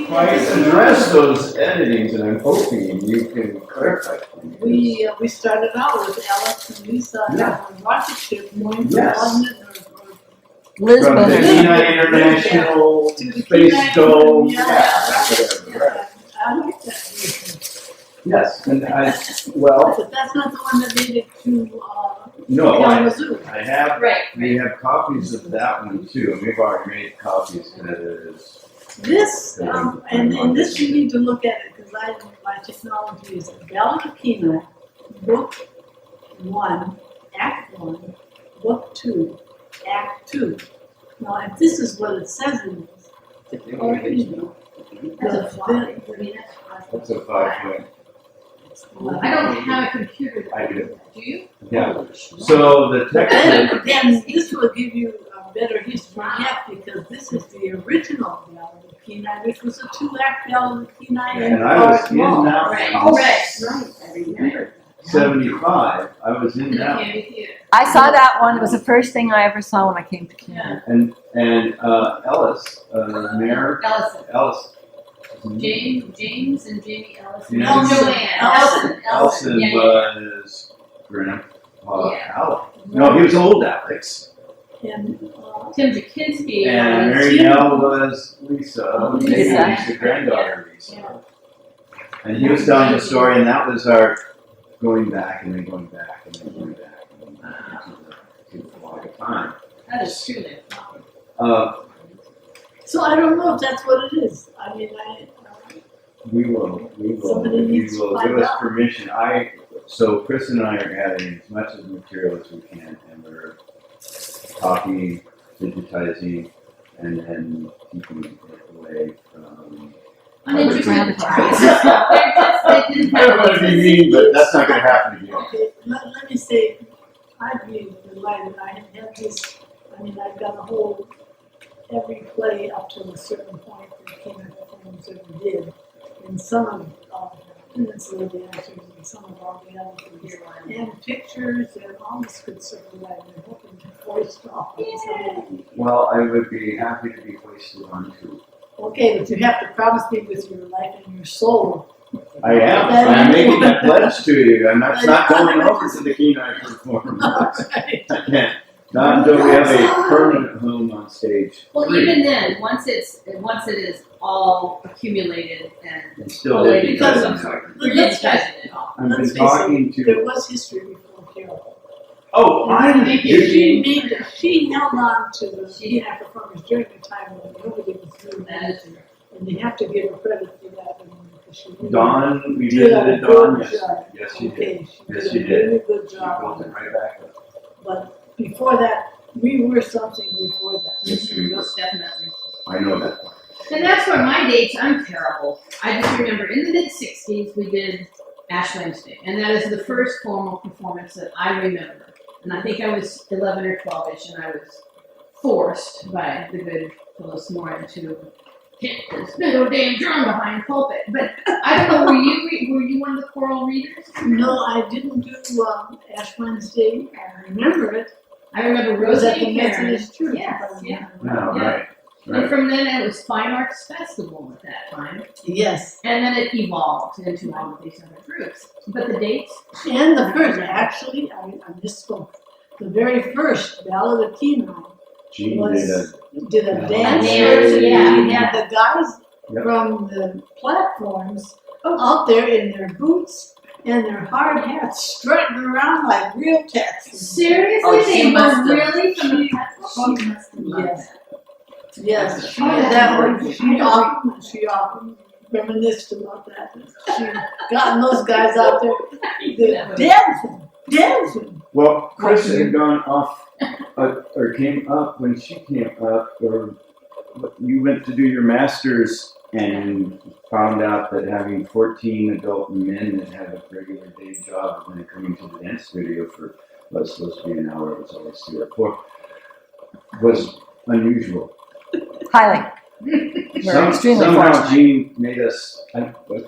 I address those editings, and I'm hoping you can clarify. We started out with Alex and Lisa on a rocket ship going from London or From the Kenai International Space Dome. Yeah. I like that. Yes, and But that's not the one that made it to no, Kalamazoo. I have. Right. We have copies of that one too. We've already made copies. This, and this you need to look at it, because my technology is Ballad of Kenai, Book 1, Act 1, Book 2, Act 2. Now, if this is what it says in this, original, That's a fly. That's a 5-point. I don't have a computer. I do. Do you? Yeah. So the text. Then this will give you a better history yet, because this is the original Ballad of Kenai, which was a 2-act Ballad of Kenai. And I was in that Right. one. Right. I remember. 75. I was in that one. I saw that one. It was the first thing I ever saw when I came to Canada. And Ellis, Mayor Ellison. Ellis. James and Jamie Ellison. Yeah. Oh, Joanne. Elson Yeah, was Grandpa Yeah. Alex. No, he was old Alex. And, Tim Jakinski. And Mary Nell was Lisa. Lisa, granddaughter Lisa. Yeah. And he was telling the story, and that was our going back and then going back and then going back and then to a long time. That is truly. so I don't know if that's what it is. I mean, We will, Somebody if needs you to will find give us out. permission. So Chris and I are gathering as much of the material as we can, and we're copying, digitizing, and then keeping it away from. Uninterested parties. I don't want to be mean, but that's not going to happen again. okay, let me say, I'd be delighted. I have this, I mean, I've got a whole, every play up to a certain point that Kenai Performers ever did. And some of Peninsula dancers and some of all the other things. And pictures and all this good stuff that I've been hoping to foist off. Well, I would be happy to be hoisted on too. Okay, but you have to promise me with your life and your soul. I am. I'm making that pledge to you. I'm not going over to the Kenai Performers. Right. I can't. Not until we have a permanent home on stage. Well, 3. even then, once it is all accumulated and And still collated because of of- some sort, Let's we're face digitizing it all. I've Let's been face talking it, there to. was history before Carol. Oh, I Thank you, did. She held on to the Kenai Performers during the time when nobody was doing That that. is true. And you have to give her credit for that. I mean, because she really Dawn, we did a visited good Dawn. Yes, job. yes, she did. Okay, Yes, she she did a did. really good She job built on it it. right back up. But before that, we were something before that. Yes, we were. Most definitely. I know that part. And that's where my dates, I'm terrible. I just remember in the mid-60s we did Ash Wednesday, and that is the first formal performance that I remember. And I think I was 11 or 12-ish, and I was forced by the good Phyllis Moran to hit this little damn drum behind the pulpit. But I don't know, were you one of the choral readers? No, I didn't do Ash Wednesday. I remember it. I remember It was Rosie at the and Karen. Methodist Church. Yes, if I yeah. remember No, right. right. And Right. from then it was Fine Arts Festival at that time. Yes. And then it evolved into all of these other groups. But the dates? And the first, actually, I misspoke. The very first Ballad of Kenai Gene did a Yeah. dance. Dance, version. yeah, You had the guys Yep. from the platforms out there in their boots and their hard hats, strutting around like real Texans. Seriously? Oh, she They must were have. really from the She platform? Yes. Yes, she Oh, did that's that one. wonderful. She often reminisced about that. She gotten those guys out there dancing. Well, Chris had gone off, or came up when she came up, or you went to do your master's and found out that having 14 adult men that have a regular day job and then coming to the dance studio for what's supposed to be an hour, it was always 3 or 4, was unusual. Highly. We're extremely Somehow fortunate. Gene made us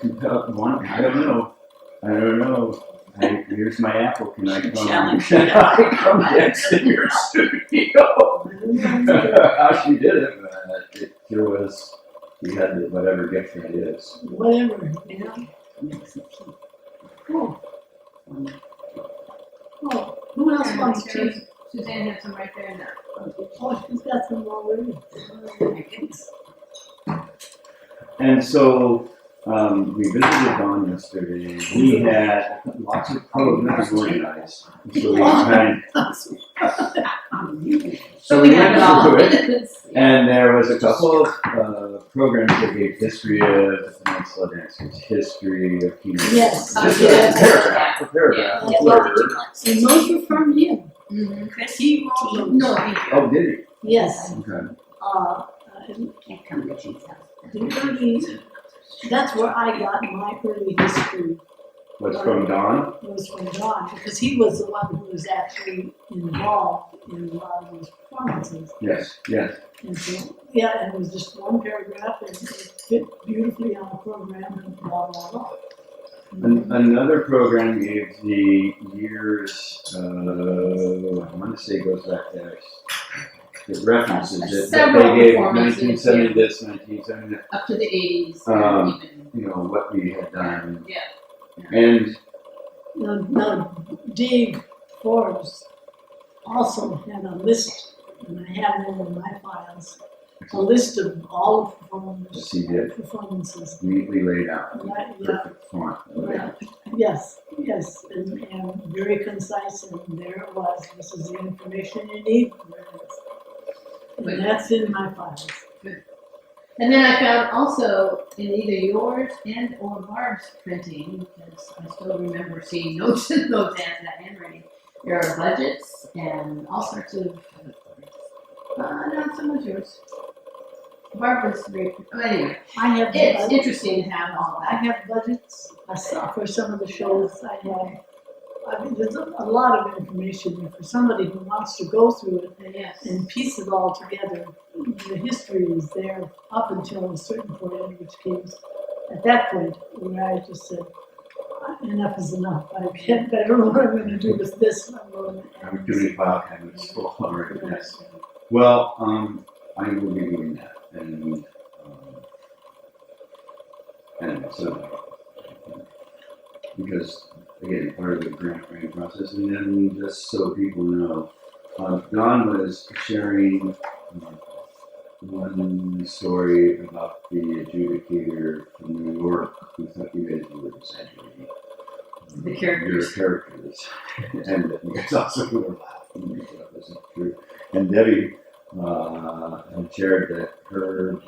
compelled one. I don't know. Here's my apple. Can I come? Challenge. Can I come dance in your studio? How she did it, it was You had whatever gift that is. whatever, you know. Oh, oh, who else wants tea? Suzanne had some right there now. Oh, she's got some already. And so we visited Don yesterday. We had lots of programs organized. So we kind So we have it all. through it. And there was a couple of programs that gave history of the Peninsula Dancers, history of Kenai. Yes. Just Yes. a paragraph. Yeah. And those were from him. Mhm. Chris, He wrote those. No, thank you. Oh, did Yes. he? Okay. can't come to Chief's house. The early, that's where I got my early history. What's from Don? Was from John, because he was the one who was actually involved in a lot of those performances. Yes, yes. And so, yeah, and it was just one paragraph and it fit beautifully on the program and blah, blah, blah. Another program gave the years, I want to say it goes back to, it references it, but Several they gave performances, 1970 this, 1970 that, Up to the 80s. Even. you know, what we had done. Yeah. And Now, Dave Forbes also had a list, and I have them in my files, a list of all the performances. neatly laid out, Right, yeah. perfect font. Right. Yes, yes, and very concise, and there it was, this is the information you need, there it is. And that's in my files. And then I found also in either yours and or Barb's printing, because I still remember seeing notes in those and that handwriting. There are budgets and all sorts of, not so much yours. Barb was very, anyway, I have, it's interesting to have all I that. have budgets, I saw for some of the shows I have. I mean, there's a lot of information there for somebody who wants to go through it Yes. and piece it all together. The history is there up until a certain point, in which case, at that point, where I just said, enough is enough. I don't know what I'm going to do with this. I'm doing file cabinets full already, yes. Well, I will be doing that, and so, because, again, part of the grant writing process, and then just so people know, Don was sharing one story about the adjudicator from New York who thought you guys were exaggerating The characters. your characters, and you guys also were laughing because that wasn't true. And Debbie had shared that her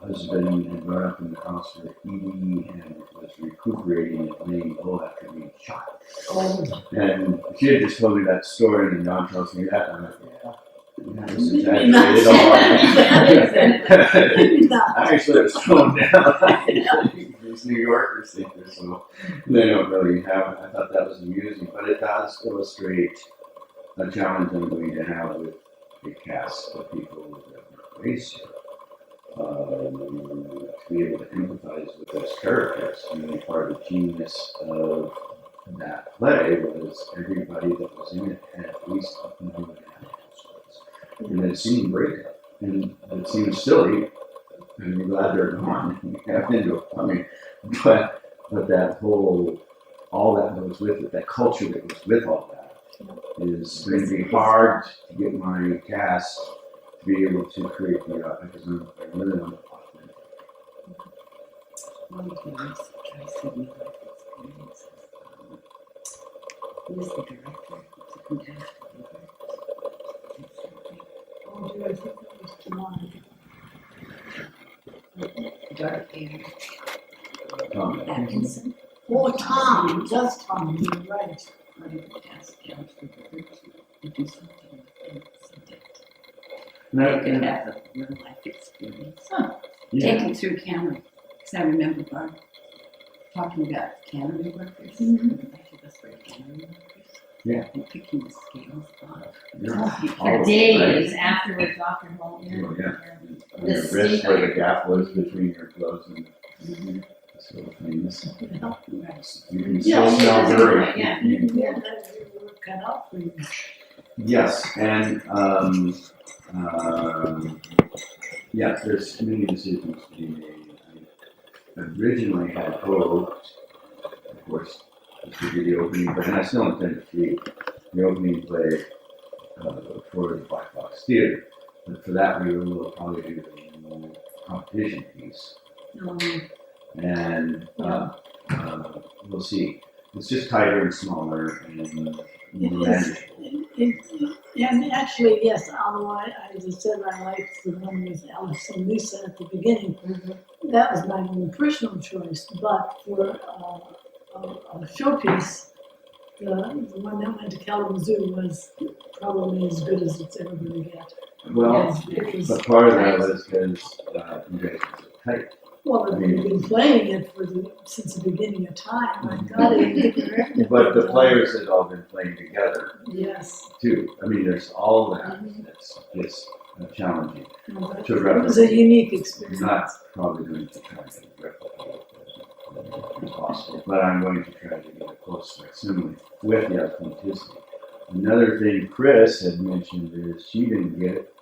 husband had grown up in the house where Edie and was recuperating and laying low after being shot. And she had just told me that story, and Don tells me that, and I'm like, yeah, this is exaggerated all. I actually was thrown down. These New Yorkers think they're so, they don't really have it. I thought that was amusing, but it does illustrate a challenge I'm going to have with a cast of people that are raised here. To be able to empathize with those characters. I mean, part of the genius of that play was everybody that was in it had at least a known households. And it seemed breakup. And it seems silly, and I'm glad they're gone. You have into it. I mean, but that whole, all that goes with it, that culture that goes with all that, is going to be hard to get my cast to be able to create the because I really want to talk to them. One of the nice Tracy experiences. Who is the director to come down to the river? I think it was July. Dark hair. Atkinson. Oh, Tom, just Tom, you're right. I would ask down to the river to do something with them someday. They could have a real life experience. Yeah. Taken through Canada. Because I remember Barb talking about cannery workers. And I think that's where cannery workers. Yeah. And picking the scales off. Yeah. For days afterwards, off your whole, Oh, yeah. On The your wrist where the state- gap was between your gloves and Mhm. sort of things. Right. You can Yeah, still smell yeah, dirt. yeah. You can get that work cut out for you. Yes, and yeah, there's many decisions to be made originally had hoped, of course, this would be the opening, but and I still intend to see the opening play for the Black Box Theater. But for that, we will probably do a competition piece. And we'll see. It's just tighter and smaller and manageable. And actually, yes, although as I said, I liked the one with Alice and Lisa at the beginning. That was my own personal choice, but for a showpiece, the one that went to Kalamazoo was probably as good as it's ever going to get. Well, but part of that was because you guys were so tight. Well, we've been playing it since the beginning of time. My God, But the players had all been playing together yes. too. I mean, there's all that. That's just challenging to replicate. It was a unique experience. I'm not probably going to try to replicate it as possible, but I'm going to try to get a close facsimile with the authenticity. Another thing Chris had mentioned is she didn't get it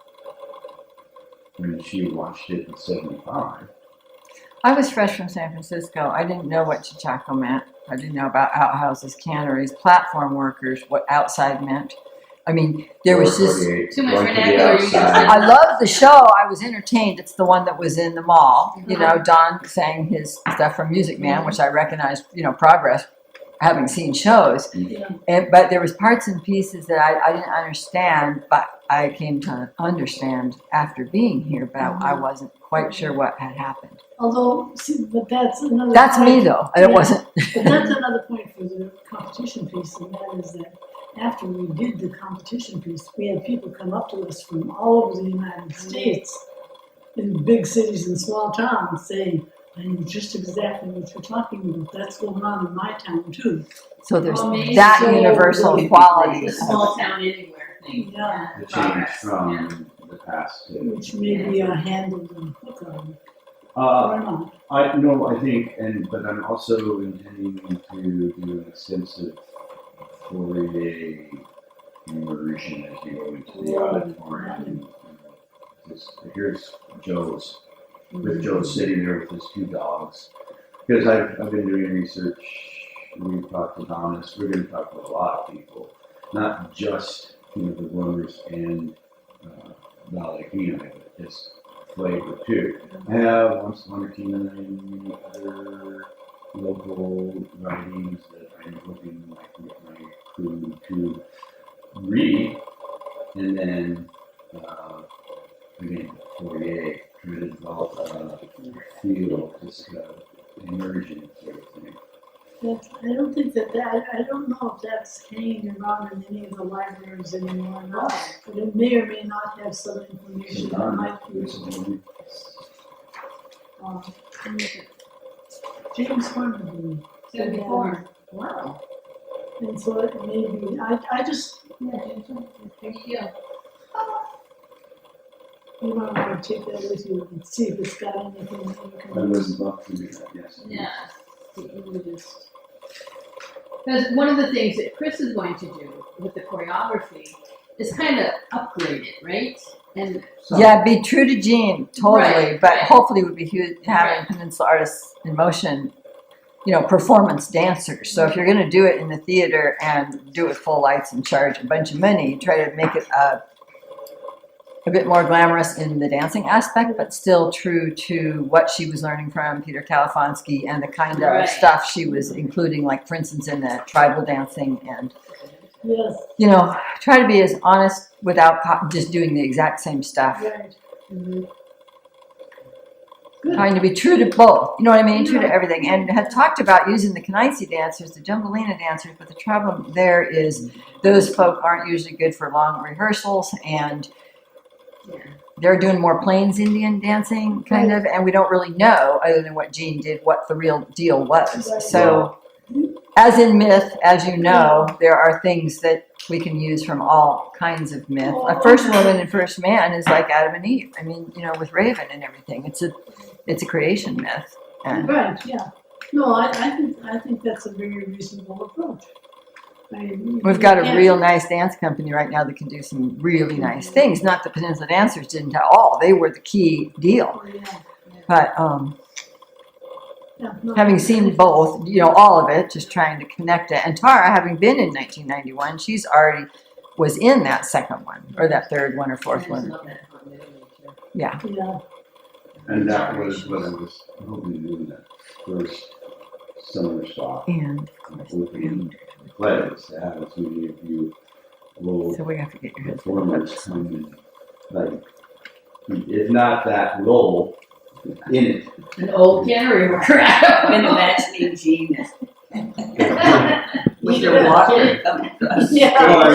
when she watched it in '75. I was fresh from San Francisco. I didn't know what Chachaco meant. I didn't know about outhouses, canneries, platform workers, what outside meant. I mean, there was just too much going to the vernacular, you outside. guys. I loved the show. I was entertained. It's the one that was in the mall. You know, Don sang his stuff from Music Man, which I recognized, progress, having seen shows. Yeah. But there was parts and pieces that I didn't understand, but I came to understand after being here, but I wasn't quite sure what had happened. Although, see, but that's another. That's point. me, though. It wasn't. But that's another point for the competition piece, and that is that after we did the competition piece, we had people come up to us from all over the United States, in big cities and small towns, saying, I know just exactly what you're talking about. That's going on in my town, too. So there's Amazing. that So universal good. quality. The small town anywhere thing. Yeah. The change Progress, yeah. from the past to. Which maybe are handled and hook on, Uh, or not. I think, but I'm also intending to do an extensive foyer immersion as you go into the auditorium. And here's Joe's, with Joe sitting there with his two dogs. Because I've been doing research, we've talked to Thomas, we're going to talk to a lot of people, not just the Warmers and Valley Kenai, but just flavor too. I have one or two other local writings that I'm hoping I can get my crew to read, and then again, foyer, trying to develop a feel, just immersion sort of thing. I don't think I don't know if that's hanging around in any of the libraries anymore or not, but it may or may not have some information that might be useful. James Hornby. 74. Wow. And so it may be, I just, Yeah, big deal. you might want to take that with you and see if it's got anything that you I can use. would love to do that, yes. Yeah. Because one of the things that Chris is going to do with the choreography is kind of upgrade it, right? And Yeah, be true to Gene, totally. Right, but right. hopefully we'd be having Right. Peninsula Artists in Motion, performance dancers. So if you're going to do it in the theater and do it with full lights and charge a bunch of money, try to make it a bit more glamorous in the dancing aspect, but still true to what she was learning from Peter Kalifonski and the kind of Right. stuff she was including, like for instance in the tribal dancing, and Yes, try to be as honest without just doing the exact same stuff. right. Trying to be true to both, you know what I mean? True to everything. And had talked about using the Kenai dancers, the Jumbelina dancers, but the trouble there is those folk aren't usually good for long rehearsals, and they're doing more Plains Indian dancing, kind of, and we don't really know, other than what Gene did, what the real deal was. Right. So, as in myth, as you know, there are things that we can use from all kinds of myth. A first woman and first man is like Adam and Eve. I mean, with Raven and everything. It's a creation myth. And Right, yeah. No, I think that's a very reasonable approach. we've got a real nice dance company right now that can do some really nice things. Not the Peninsula Dancers didn't at all. They were the key deal. Yeah. But Yeah, no. having seen both, you know, all of it, just trying to connect it. And Tara, having been in 1991, she's already was in that second one, or that third one, or I fourth just one. love that continuity too. Yeah. Yeah, And that was what I was hoping to do in that first summer stop. And of course, Hoping plays to have as many of you will so we have to get your husband. performers come in, like, if not that role in it. An old cannery worker. Been imagining Jean with her walker coming across. Yeah. Well, I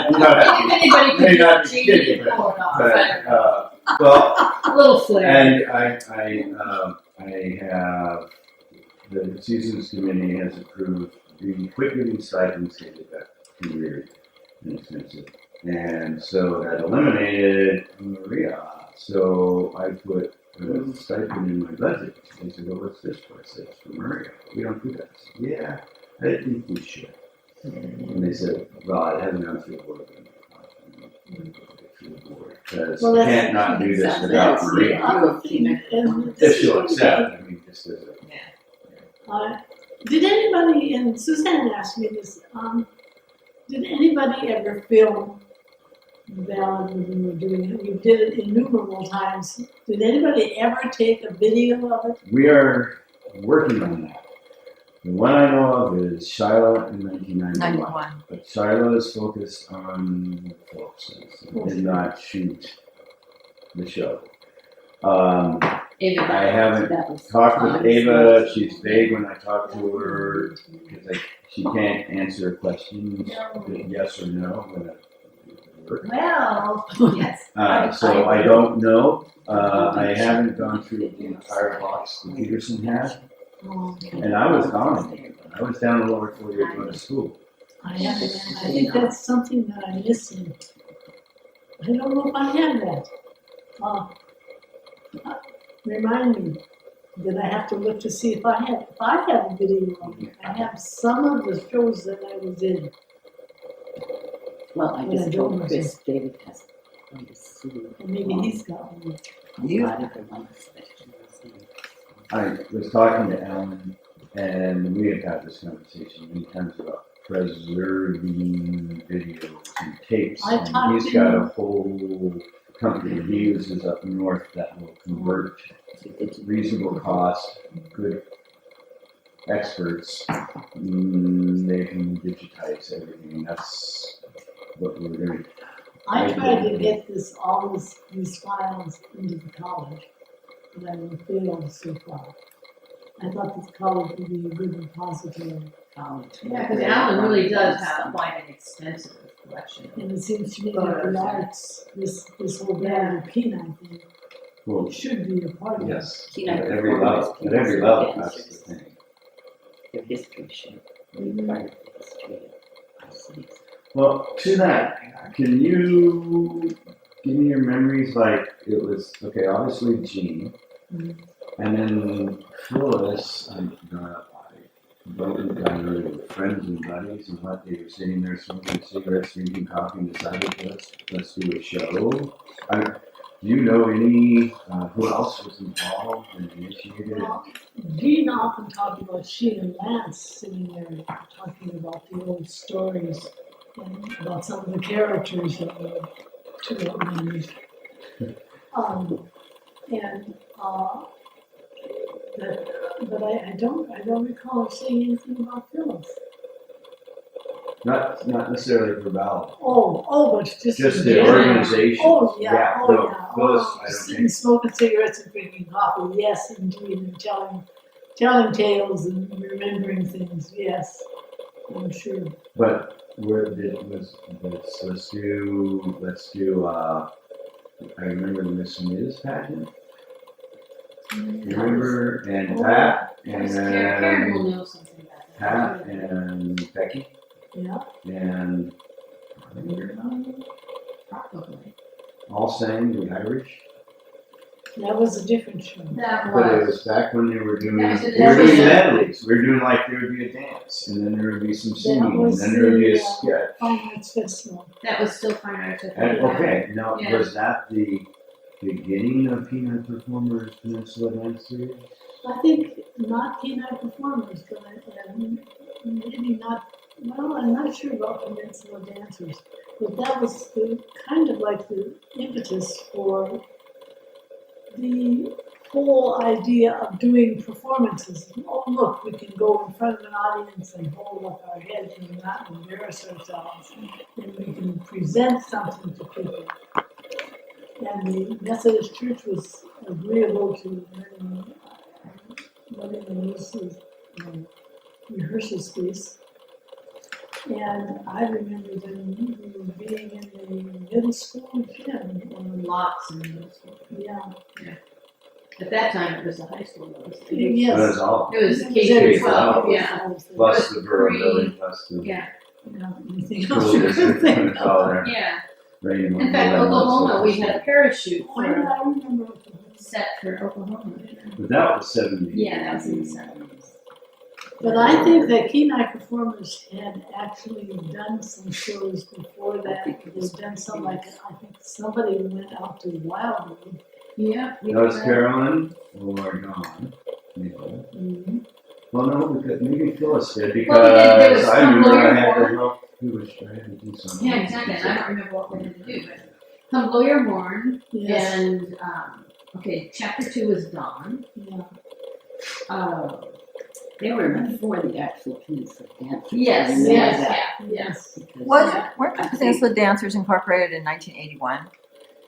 If anybody may could not do be it, kidding, Jean could pull it off. well, A little flair. and I have, the seasons committee has approved the quick moving stipends to get that too weird and expensive. And so that eliminated Maria. So I put a stipend in my budget. They said, well, what's this for? I said, it's for Maria. We don't do that. I said, yeah, I think we should. And they said, well, it hasn't gone through the board. Because Well, you that's- can't not do this that's- without that's- Maria. and If she'll accept, I mean, just as a. did anybody, and Suzanne asked me this, did anybody ever film the ballad when you were doing it? You did it innumerable times. Did anybody ever take a video of it? We are working on that. The one I know of is Shiloh in 1991. 91. But Shiloh is focused on folks. It did not shoot the show. Ava, I haven't That was talked with fun. Ava. She's vague when I talk to her because she can't answer questions yes or no when it works. well, yes. So I don't know. I haven't gone through the entire box that Peterson had. And I was gone. I was down the lower 48 going to school. I think that's something that I'm missing. I don't know if I have that. Remind me that I have to look to see if I have a video of it. I have some of the shows that I was in. Well, I But I just don't told know. Chris David has going to sue. Or maybe he's got one. You- A lot of the ones that he was in. I was talking to Alan, and we have had this conversation many times about preserving videos and tapes. I And talked he's to got him. a whole company he uses up north that will convert It's reasonable cost, good experts. They can digitize everything. That's what we're doing. I tried to get these files into the college, but I have failed so far. I thought this college would be a good repository, college. Yeah, because Alan really does have quite an extensive collection. and it seems to me that the arts, this whole Barry Peanut thing, Well, should be a part of it. yes, Kenai at every Performers, level, at every level, Kenai that's the thing. Their history should be part of the history of our cities. Well, to that, can you give me your memories? Like it was okay. Obviously, Gene, Mhm. and then Phyllis. I don't know, friends and buddies, and what they were sitting there smoking cigarettes, drinking coffee, and decided let's do a show. Do you know any who else was involved and initiated it? Well, Dean often talked about she and Lance sitting there talking about the old stories and about some of the characters that were too outlandish. But I don't recall her saying anything about Phyllis. Not necessarily for ballot. But just Just in the general. organization. Oh, yeah, oh, no, yeah. Phyllis, Oh, I don't sitting, think. smoking cigarettes and drinking coffee, yes, indeed, and telling tales and remembering things, yes, I'm sure. But where did was this? Let's do. I remember the Miss Ms. pageant. You remember? And Pat Karen will and know something about Pat that. and Becky Yeah, and Probably. all sang the Irish. that was a different show. That But it was. was back when they were doing. That was They a were doing different- medleys. We were doing like there would be a dance, and then there would be some singing, and was then there would be a the, sketch. Fine Arts Festival. That was still fine arts. I think. And okay, now Yeah. was that the beginning of Kenai Performers Peninsula Dance Series? I think not Kenai Performers, but maybe not, well, I'm not sure about Peninsula Dancers. But that was kind of like the impetus for the whole idea of doing performances. Oh, look, we can go in front of an audience and hold up our heads and not embarrass ourselves. And we can present something to people. And the Methodist Church was agreeable to letting them use the rehearsal space. And I remember them being in the middle school gym. Lots in middle school. Yeah. At that time, it was the high school. It was Yes. That was all. It was It K was every through 12, fall. yeah. Plus the borough Pre- building, plus the Yeah, Anything school else you district could think and of? all that. yeah. Rain, In fact, all that Oklahoma, stuff. we had a parachute Why did for I remember? set for Oklahoma. But that was 70. Yeah, that was in the 70s. But I think that Kenai Performers had actually done some shows before that. They've done some, like, I think somebody went out to Wildwood. Yeah. we That was did Carolyn or Dawn. Nicole. Mm-hmm. Well, no, because maybe Phyllis did because Well, there was I some remember I lawyer had to board. help. I had to do something. Yeah, exactly. And I don't remember what we had to do, but come Lawyer Warren Yes, and okay, chapter 2 was Dawn. yeah. They were before the actual Peninsula Dancers. I Yes, remember yes, that, yeah, yes. because- Weren't the Peninsula Dancers incorporated in 1981?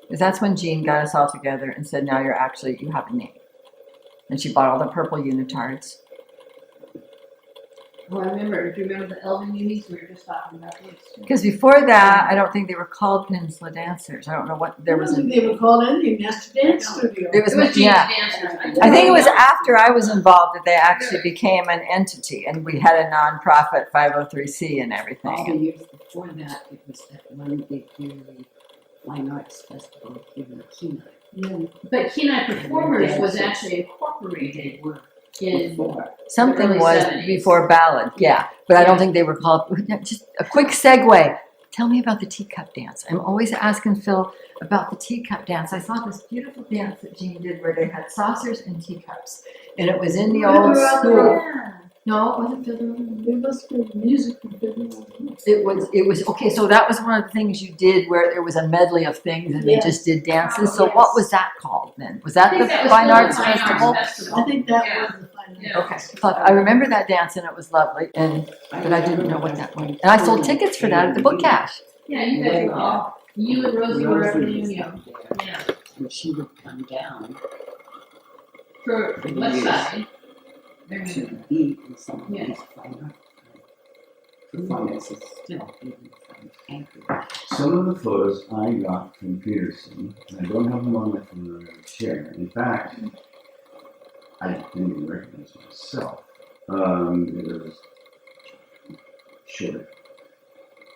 Because that's when Jean got us all together and said, now you have a name. And she bought all the purple unitards. Oh, I remember. Do you remember the Elvin unis? We were just talking about those. Because before that, I don't think they were called Peninsula Dancers. I don't know what, there I was don't a, think they were called anything, Master Dance Studio. it was, It was Jean's yeah. Dancers. I think it was after I was involved that they actually became an entity and we had a nonprofit 503c and All the everything. years before that, it was that one big yearly fine arts festival here in Kenai. Yeah. But Kenai Performers was actually They incorporated were in. before. Something Early was 70s. before ballad, yeah. But I don't think they were called, just a quick segue. Tell me about the teacup dance. I'm always asking Phil about the teacup dance. I saw this beautiful dance that Jean did where they had saucers and teacups. And it was in the old school. Yeah. No, it wasn't Fiddler. It must be music from Fiddler. It was, okay, so that was one of the things you did where there was a medley of things and they Yes. just did dances. Oh, So yes. what was that called then? Was I that think the that was Fine still the Arts Fine Festival? Festival. I think that Yeah. was the final. Yeah. Okay, but I remember that dance and it was lovely but I didn't know what that was. And I sold tickets for that at the book cash. Yeah, you guys were all. You and Rosie were up in Union. Yeah. And she would come down For West Side. to be in some of Yeah. these fine art performances still even from Anchorage. Some of the photos I got from Peterson, and I don't have them on my phone or chair. In fact, I didn't even recognize myself. It was short.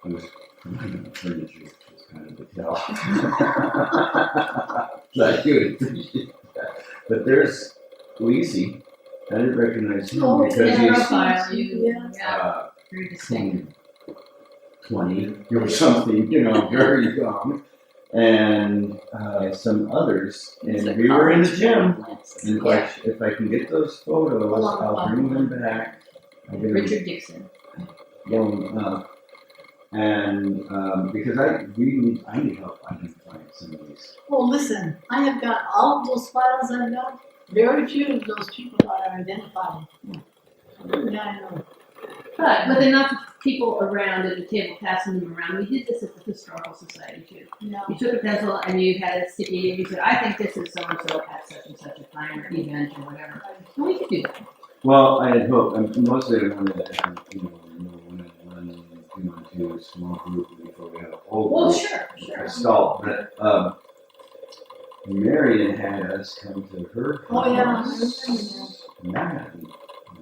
I was providing the furniture, which was kind of a tell. So I do appreciate that. But there's Lisi. I didn't recognize him Oh, because In yeah. he's profile, you. Yeah. Yeah. Very distinct. 20 or something, very young. And some others. And we were in the gym. And if I can get those photos, I'll bring them back. I get them Richard Dixon. blown up. And because I need help identifying some of these. Oh, listen, I have got all of those files I've got. Very few of those people are identified. Yeah, I know. But with enough people around at the table passing them around, we did this at the Historical Society too. Yeah. You took a pencil and you had it sticky and you said, I think this is so-and-so at such and such a time or event or whatever. And we could do that. Well, I had hoped, mostly I wanted to have, one-on-one, two-on-two, small group before we have a whole Well, group. sure. I stalled, but Marion had us come to her house. Oh, yeah, I remember that. And that happened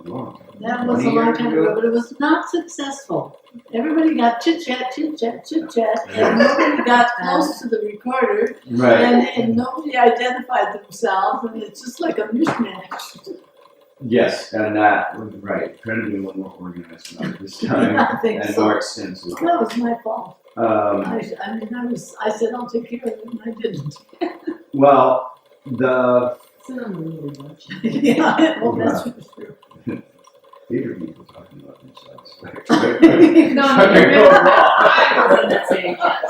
long. That was a 20 long years time ago, but it was not successful. Everybody got chit-chat, and nobody got close to the recorder, Right. and nobody identified themselves, and it's just like a mishmash. Yes, and that was right. Trying to be a little more organized about this time I think and so. more extensive. That was my fault. Um, I said, I'll take care of it, and I didn't. Well, the Some really bunch. Yeah, well, that's for sure. Theater people talking about themselves. No, you're right. I wasn't saying that.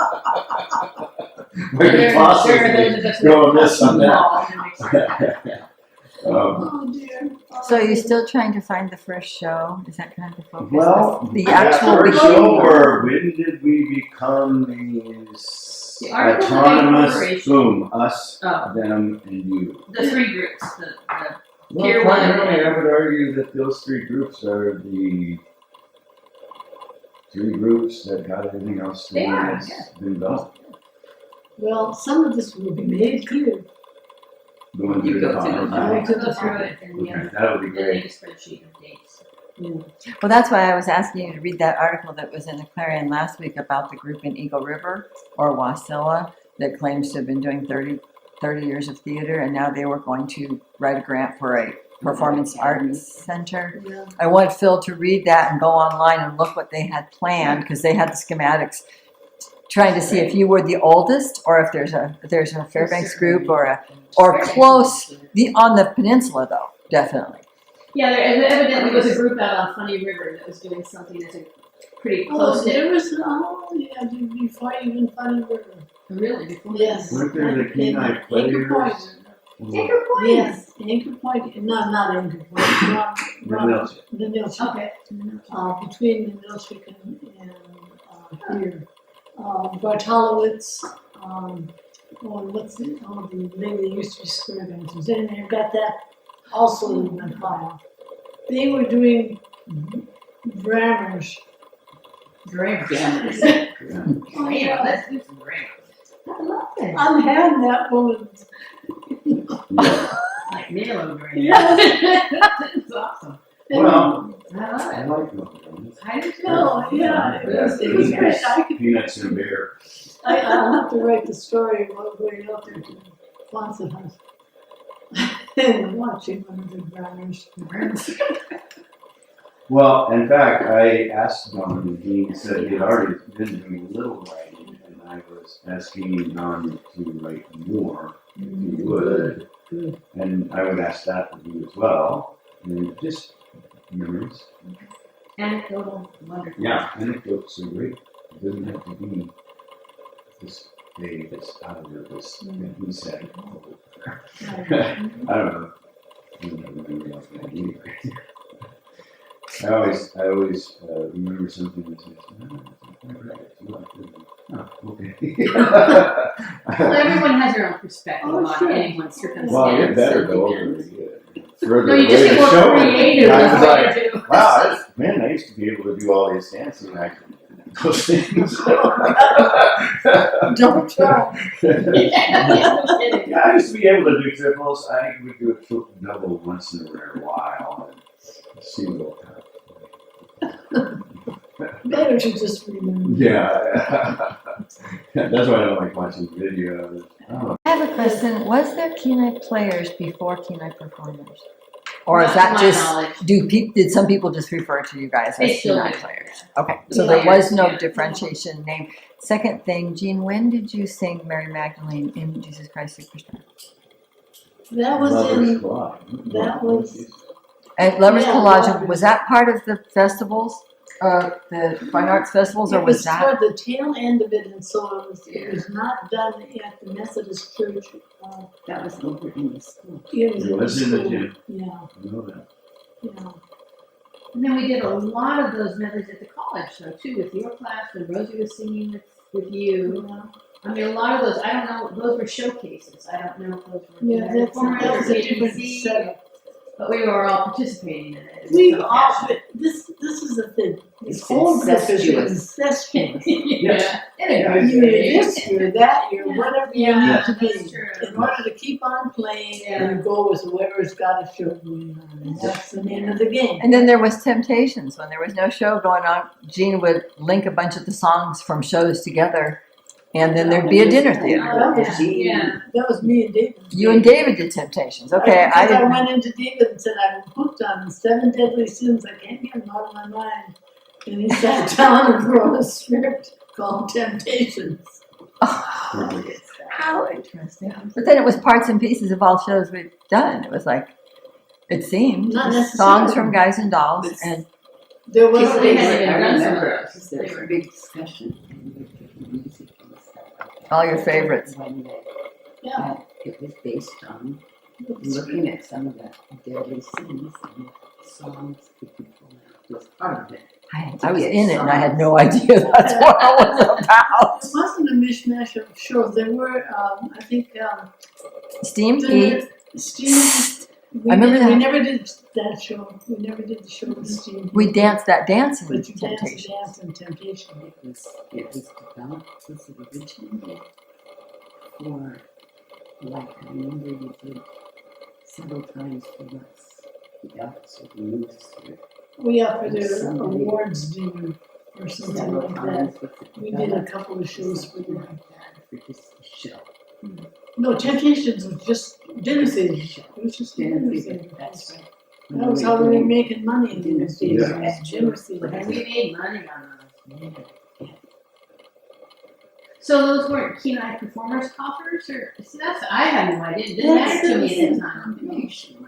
We could possibly go on this on that. Oh, dear. So are you still trying to find the first show? Is that kind of the focus? Well, the that actual first beginning? show, or when did we become these The articles of autonomous, incorporation. boom, us, Oh, them, and you? the three groups. Well, Tier primarily, one. I would argue that those three groups are the three groups that got everything else They are, that's yeah. been done. Well, some of this will be made clear. Going You through go the through the file. I'll go through it and Okay, yeah, that would be and great. make a spreadsheet of dates. Well, that's why I was asking you to read that article that was in the Clarion last week about the group in Eagle River or Wasilla that claims to have been doing 30 years of theater, and now they were going to write a grant for a performance arts center. Yeah. I want Phil to read that and go online and look what they had planned, because they had the schematics, trying to see if you were the oldest or if there's a Fairbanks group or close on the peninsula though, definitely. Yeah, there evidently was a group out on Funny River that was doing something that's a pretty Oh, close there knit. was, yeah, before even Funny River. Really, before Yes. Weren't there the Kenai Anchor Players? Point. Anchor Point. Yes, Anchor Point, no, not Anchor Point, the Milch. Okay. Between the Milchick and here. Bartolowitz, what's the lady that used to be square dancers, and they've got that also in my file. They were doing grammars. Grammar. Grammars. Yeah. Oh, Yeah, let's do some grammar. I love that. I'm having that woman. Like Nilo grammar. Yes. That's awesome. Well, I love I it. like macarons. I do too. No, yeah, it was great. Peanuts and beer. I'll have to write the story about going out there to Quonset Hut and watching one of the grammars. Well, in fact, I asked Don, and he said he had already been doing a little writing, and I was asking Don to write more, if he would. Good. And I would ask that of you as well. And just memories. Anecdotal, wonderful. Yeah, anecdotes are great. It doesn't have to be this day, this hour, this, and he said. I don't know. I don't remember that either. I always remember something that says, oh, okay. Well, everyone has their own perspective Oh, on sure. anyone's circumstance. Well, it better so go you over can- it further No, you away just to get show more it. creative. I was with what like, you do. wow, man, I used to be able to do all this dancing. I could those things. Don't try. Yeah, no kidding. Yeah, I used to be able to do triples. I would do a triple double once in a rare while. And see what Better to just remember. yeah. That's why I don't like watching videos. Oh. I have a question. Was there Kenai Players before Kenai Performers? Or is Not that to my just, knowledge. did some people just refer to you guys They as still Kenai do. Players? Okay, so Yeah. there was no Yeah. differentiation name. Second thing, Jean, when did you sing Mary Magdalene in Jesus Christ Superstar? That was Lovers in, Club. that was- At Lovers Yeah, Collage, Lovers. was that part of the festivals, the fine arts festivals, or it was was that? toward the tail end of it, and so it was not done at the Methodist Church. That was over in the school. It was in the school. gym. Yeah, I know that. yeah. And then we did a lot of those methods at the college, though, too, with your class, when Rosie was singing with you. Yeah. I mean, a lot of those, I don't know, those were showcases. I don't know if those were. Yeah, that was a different ABC, setup. But we were all participating in it. We So, all, this is the thing, this It's whole group is incestuous. incestuous. Yeah. Yeah. You're this, you're that, you're Yeah. whatever you Yeah, need to that's be. true. In order to keep on playing, Yeah. you go with whoever's got a show going on, and that's the name of the game. And then there was Temptations. When there was no show going on, Jean would link a bunch of the songs from shows together, and then there'd be a dinner theater. That was, Yeah. that was me and David. You and David did Temptations. Okay, I I didn't. went into David and said, I'm hooked on 7 deadly sins, I can't get them out of my mind. And he sat down and wrote a script called Temptations. How interesting. But then it was parts and pieces of all shows we've done. It was like, it seemed, Not songs necessarily. from Guys and Dolls It's- and There was People they hadn't a, even done some of remember, those. because there was a big discussion in music and stuff like that. all your favorites. When they, yeah, it was based on looking at some of the deadly sins and songs that people was part of it. I was in it and I had no idea that's what it was about. it wasn't a mishmash of shows. There were, I think, Steam there Pete. were Steve. We I remember did- We that. never did that show. We never did the show with Steve. We danced that dance in But you dance and Temptation. dance in Temptation. It was developed, was it originally for, like, I remember you did several times for us, the episode of Moose, We offered an Somebody- awards dinner or something several like that. times with the We did a couple of shows for something them. like that, for just the show. No, Temptations was just dinner theater. Show. It was just Dinner dinner theater, theater. that's right. That was how we were making money in Dinner those days. theater. was Dinner theater. And we made money on those. Yeah. So those weren't Kenai Performers coffers, or see, that's I had no idea. It didn't matter to me at the time.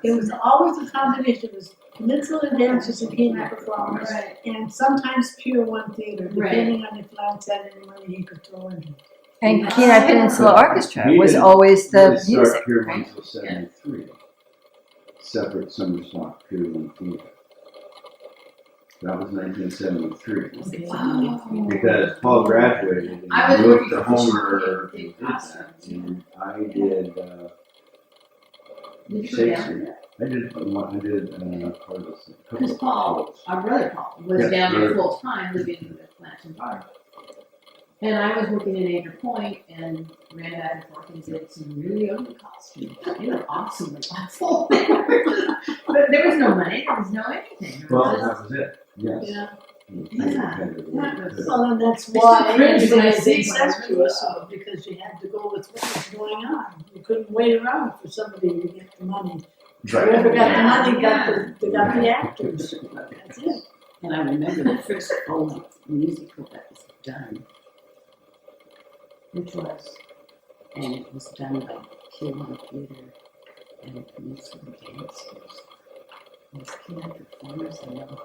It was always a combination. It was Peninsula Dancers and Kenai Performers, Right. and sometimes Pier 1 Theater, Right. depending on if Lance had any money he could throw in. And Kenai Peninsula Orchestra He was didn't always the They start music. Pier right? 1 till 73. Separate summer stock, Pier 1 theater. That was 1973. Wow. Because Paul graduated and I was moved to working for Homer Big and did that. Costumes. And I did Did you go Shakespeare. down? I did part of this. Because Paul, our brother Paul, was Yeah, down there brother. full time living with Lance and Barb. And I was working in Anchor Point and ran back and forth and did some really ugly costumes. They were awesomely awful. But there was no money, there was no anything. It Well, was that was it. Yes. Yeah. that was- Well, and that's still why cringe when I everything see is one. incestuous, because you had to go with what was going on. You couldn't wait around for somebody to get the money. Whoever got the money got the actors. That's it. And I remember the first full-length musical that was done, Which was, and it was done by Pier 1 Theater and Peninsula Dancers. It was Kenai Performers, I know,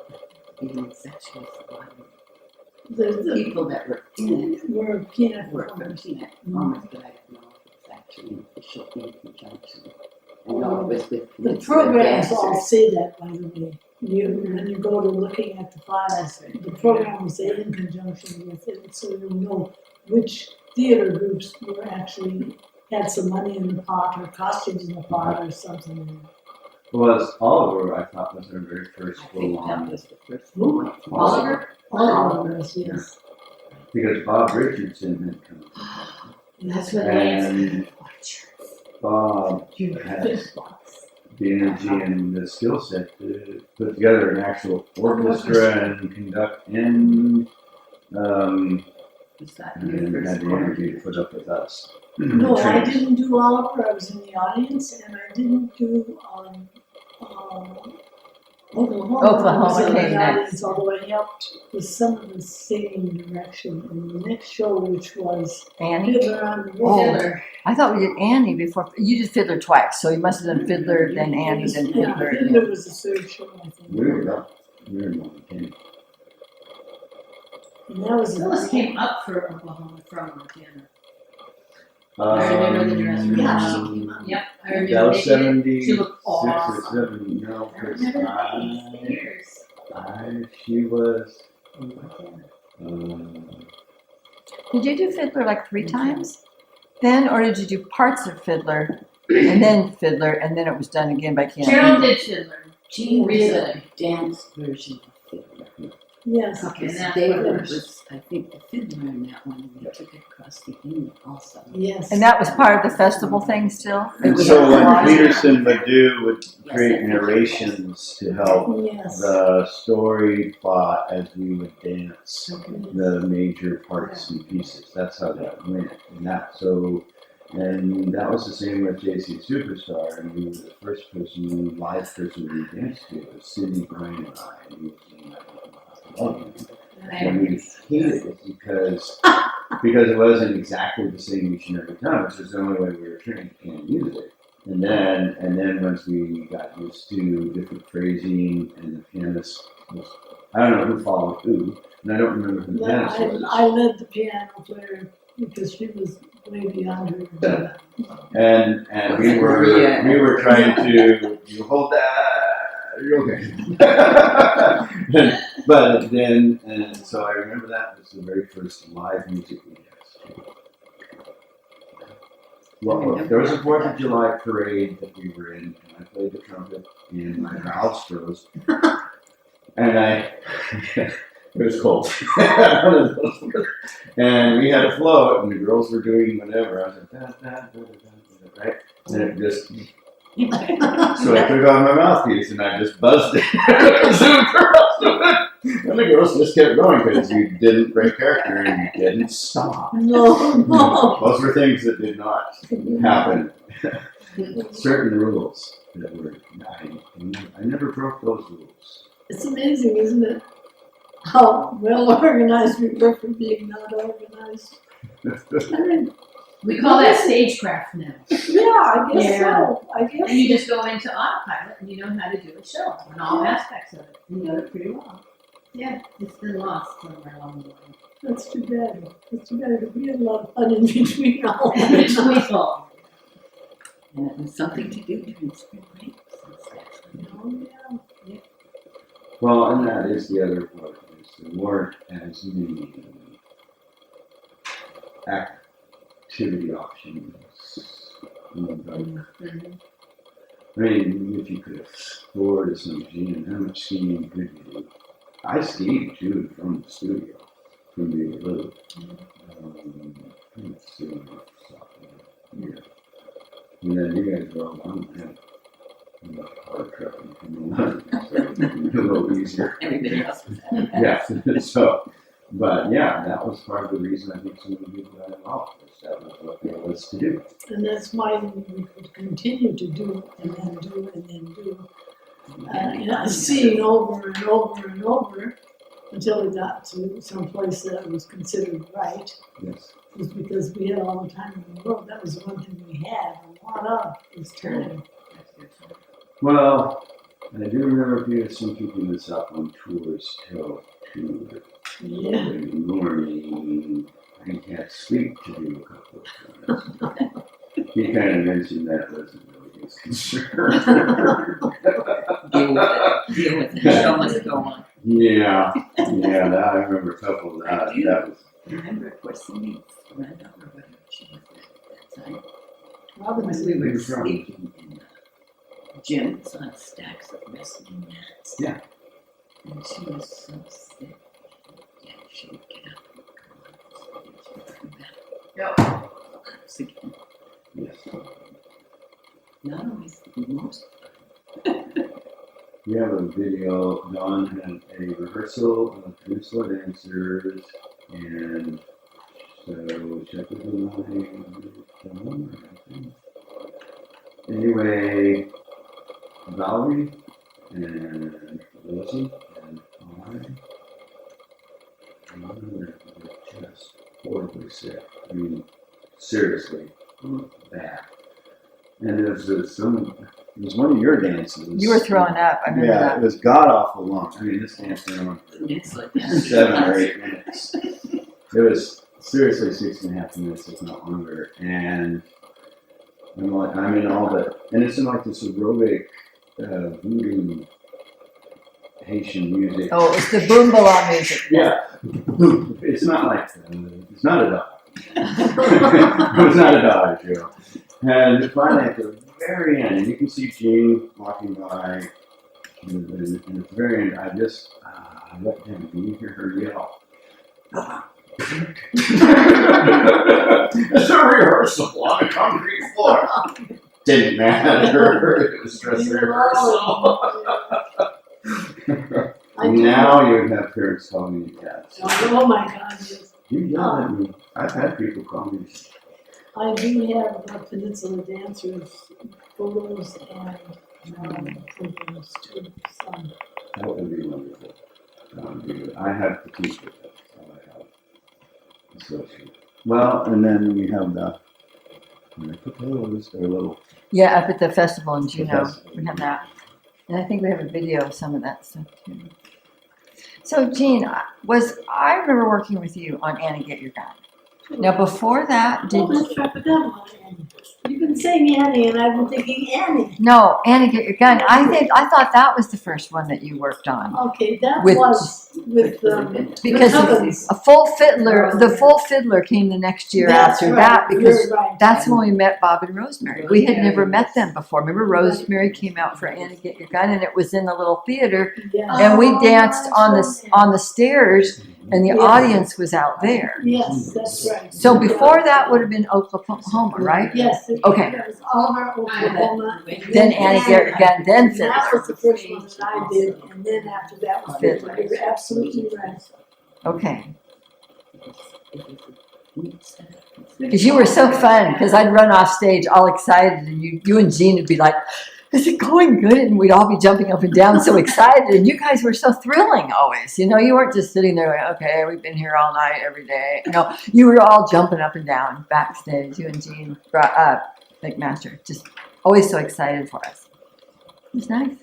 being sexual a lot of The people that were in it were Kenai were from Performers. Kenai Performers, but I don't know if it's actually an official in conjunction. I know it was with The Peninsula programs all Dancers. say that, by the way. When you go to looking at the files, the program will say in conjunction with it, so you'll know which theater groups were actually had some money in the pot or costumes in the pot or something. Was Oliver, I thought, was their very first I full think that on. was the first Who? one. Oliver? All of us, yes. Because Bob Richardson had come. That's what Lance. And Bob has the energy and the skill set to put together an actual orchestra and conduct and Was that your and first had the one? energy to put up with us. No, I Trains. didn't do Oliver, I was in the audience, and I didn't do, Oklahoma. Oklahoma I was in the came next. audience, although I helped with some of the singing direction in the next show, which was Annie? Fiddler on the Oh. Roof. Fiddler. I thought we did Annie before. You did Fiddler twice, so you must have done Fiddler, then Annie, then Yeah, Fiddler. Fiddler was the third show, I think. We were up. We were in one came. And that was. Phyllis came up for Oklahoma from Montana. I remember the dress. Yeah, she came up. Yep, I That remember was they did. 76 She looked or awesome. 7. No, I because remember the years. she was. Did you do Fiddler like 3 times then, or did you do parts of Fiddler and then Fiddler, and then it was done again by Kenai? Cheryl did Fiddler. Jean did a Recently. dance version of Fiddler. Yes. Okay, Because that David was- was, I think, the fiddler in that one, and we took it across the Union also. Yes. And that was part of the festival thing still? It And was so a what lot. Peterson would do would Yes, create I think it narrations to help Yes. the story plot as we would dance the major parts and pieces. That's how that went. And that was the same with JC Superstar. And we were the first live person we danced to was Sidney Bryan and I. And we was in that. And we hated it because because it wasn't exactly the same each and every time, which was the only way we were trained to can music. And then once we got used to different phrasing and the pianist was, I don't know who followed who, and I don't remember who the But pianist was. I led the piano player because she was way beyond her. And we were trying to, you hold that, you're okay. But then, and so I remember that was the very first live music we had. Well, there was a 4th of July parade that we were in, and I played the trumpet, and my valves froze. And it was cold. And we had a float, and the girls were doing whatever. I was like, da, da, da, da, da, right? And it just, so I took off my mouthpiece, and I just buzzed it. And the girls just kept going because you didn't break character and you didn't stop. No. Those were things that did not happen. Certain rules that were, I never broke those rules. It's amazing, isn't it? How well organized we were for being not organized. I mean, We call that stagecraft now. yeah, I guess Yeah. so. I guess. And you just go into autopilot and you know how to do a show and all aspects of it. You know it pretty well. Yeah, it's been lost somewhere along the way. That's too bad. That's too bad. We had a lot of fun in between all Which that. we call. And it was something to do during spring break. Oh, yeah. Well, and that is the other part, is there weren't as many activity options. I mean, if you could afford some skiing, how much skiing could you do? I skied too from the studio, from the little. Yeah. And then you guys were all on that. Hard truck and a little easier. Everybody else was Yeah, so, but yeah, that was part of the reason I think so many people got involved, was that was what there was to do. And that's why we could continue to do and then do and then do. Seeing over and over and over until we got to some place that was considered right. Yes. Was because we had all the time in the world. That was the one thing we had a lot of, was turning. Well, I do remember some people this up on tours till 2 Yeah. in the morning. I had sleep to do a couple of times. He kind of mentioned that wasn't really his concern. Deal with it. The show must go on. Yeah, that, I remember a couple of that. I do. That was, Remember, of course, Cindy Randall or whatever she was at that time. Robin When was we were From- sleeping in the gyms on stacks of wrestling mats. Yeah. And she was so sick. Yeah, she would get up and go on. She would come back. Yep. Once again. yes. Not always, most. We have a video. Dawn had a rehearsal of Peninsula dancers, and so check with the line. Anyway, Valerie and Rosie and I were just horribly sick. I mean, seriously bad. And it was it was one of your dances. You were throwing up. I remember Yeah, that. it was god awful long. I mean, this dance went on for It's like 7 or 8 minutes. It was seriously 6.5 minutes, if not longer. And I'm in all the, and it's in like this aerobic voodoo Haitian music. Oh, it was the boombala music. Yeah, it's not like it's not a dog. It was not a dog show. And finally, at the very end, and you can see Jean walking by, and at the very end, I let him, can you hear her yell? It's a rehearsal on a concrete floor. Didn't matter. It was just a rehearsal. Now you would have parents call me cats. Oh my God, yes. You yell at me. I've had people call me. I do have Peninsula dancers photos and photos too. Some. That would be wonderful. I have to teach it. That's all I have. Associate. Well, and then we have the, where I put those, they're little. Yeah, up at the festival in Juneau, Festival. we have that. And I think we have a video of some of that stuff too. So Jean, I remember working with you on Annie Get Your Gun. Now before that, Oh, that's right, I forgot about Annie. You've been saying Annie, and I've been thinking Annie. no, Annie Get Your Gun, I thought that was the first one that you worked on. Okay, that With- was with Because Tubbins. a full fiddler, the full fiddler came the next year That's after right, that because you're right. that's when we met Bob and Rosemary. We had never met them before. Remember Rosemary came out for Annie Get Your Gun and it was in the little theater Yeah. and we danced on the stairs and the Yes. audience was out there. Yes, that's right. So before that would have been Oklahoma, right? Yes. Okay. That was Oliver, Oklahoma. Then Annie Get Your Gun, then And that fiddler. was the first one that I did, and then after that was Fiddler. You're absolutely right. Okay. Because you were so fun, because I'd run off stage all excited, and you and Jean would be like, "Is it going good?" And we'd all be jumping up and down, so excited. And you guys were so thrilling always. You know, you weren't just sitting there like, "Okay, we've been here all night, every day." No, you were all jumping up and down backstage. You and Jean brought up McMaster, just always so excited for us. It was nice.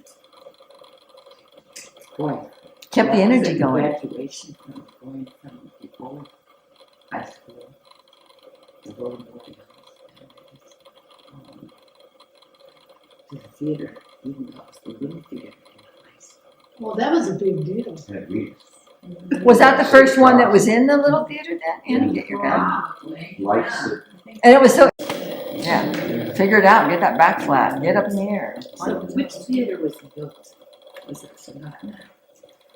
Boy. Kept the that was energy a going. Graduation from going from before high school to go to boarding house to the theater, even though it was the little theater in high school. Well, that was a big deal. At least. Was that the first one that was in the little theater then? Annie, Get Your Gun. Lights it. And it was so, yeah, figure it out, get that back flat, get up in the air. So which theater was built? Was it Sonata?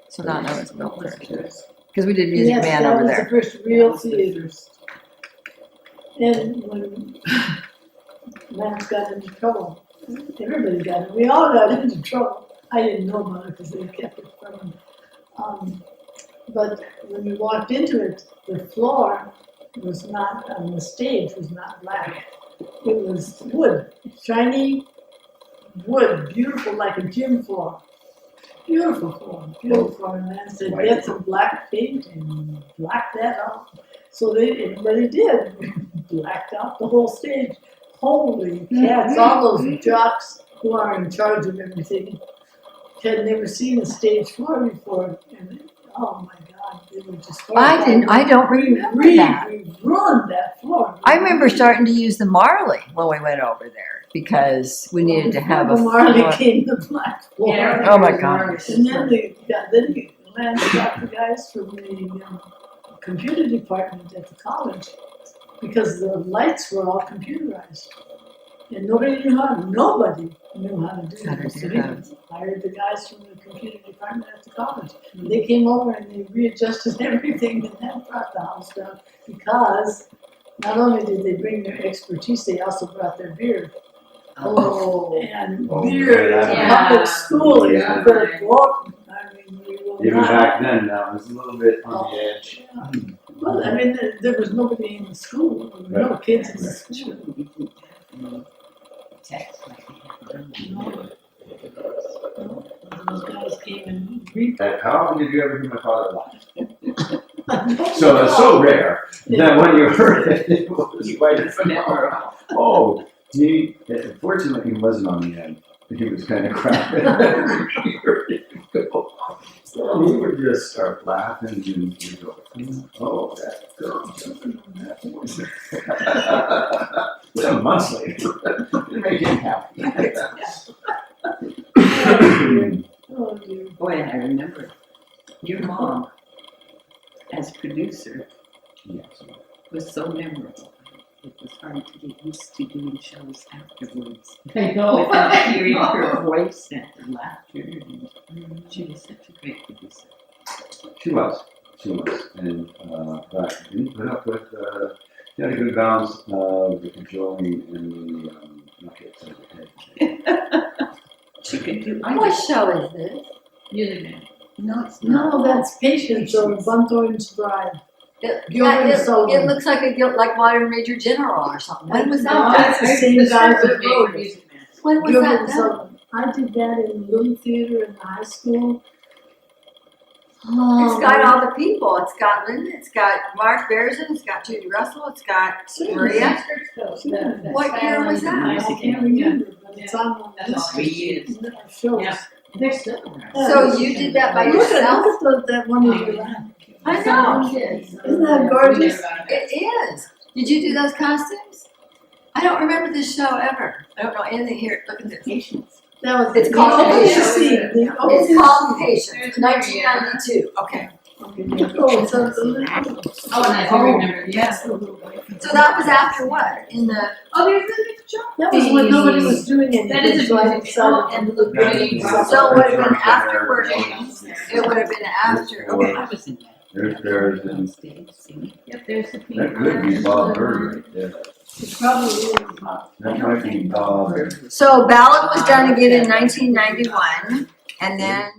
So not know it's built first. Because we did Music Yes, Man that over was there. the first real theater. And when Lance got into trouble, everybody got in, we all got into trouble. I didn't know about it because they kept it from me. But when we walked into it, the floor was not, on the stage was not black. It was wood, shiny wood, beautiful like a gym floor. Beautiful floor. And Lance said, get some black paint and black that out. So everybody did, blacked out the whole stage. Holy cats, all those jocks who are in charge of everything had never seen a stage floor before. And oh my God, they were just horrible. I don't remember that. We ruined that floor. I remember starting to use the Marley when we went over there because we needed to have a The Marley floor. came the black floor. Yeah, Oh my God. And then Lance got the guys from the computer department at the college because the lights were all computerized. And nobody knew how to do How to it. do So he that. hired the guys from the computer department at the college. And they came over and they readjusted everything and that brought the house down because not only did they bring their expertise, they also brought their beer. Oh. And Oh, beer yeah, in yeah. public school is Yeah. very important. I mean, we will Even not. back then, that was a little bit on the edge. Yeah. Well, I mean, there was nobody in the school, there were no kids in the school. We didn't have any text like we have now. No, those guys came and read. How often did you ever hear my father laugh? So it's so rare that when you heard it, it was quite a phenomenon. Oh, fortunately, he wasn't on the end. He was kind of crowded. So he would just start laughing and you go, oh, that girl jumping on that horse. Well, months later, it made him happy. Oh, dear. Boy, I remember your mom as producer Yes. was so memorable. It was hard to get used to doing shows afterwards I know. without hearing her voice and her laughter. And she was such a great producer. She was. And, but didn't put up with, she had a good balance of the cajoling and the, nuggets of the head. She could do. What show is this? Music Man. No, it's not. No, that's Patience or Bunthorne's Bride. It Gilbert and Sullivan. looks like like Modern Major General or something. When was No, that? that's the same guys that wrote it. Music Man. When was Gilbert that and done? Sullivan. I did that in the little theater in the high school. It's got all the people. It's got Linda. It's got Mark Bearson. It's got Judy Russell. It's got Maria. What year was that? I can't remember, but it's on That's all. this shows. Yeah. They're still around. So you did that by Look at yourself? that one of your around. I know. Isn't that gorgeous? It is. Did you do those costumes? I don't remember this show ever. I don't know anything here. Look at this. Patience. That was. It's called the Patience. Patience. It's called Patience, 1992. Okay. Oh, so the Oh, and I do remember, yes. little. So that was after what? In the Oh, there's the job. That was when nobody was doing anything. That is a so I music. decided Oh, and the pretty. so it would have been after working. It would have been after. Okay. I was in that. There's theirs, On and stage singing. Yep, there's the pink. that could be Bob Bird right there. It probably is. That might be Bob. So ballot was done again in 1991, and then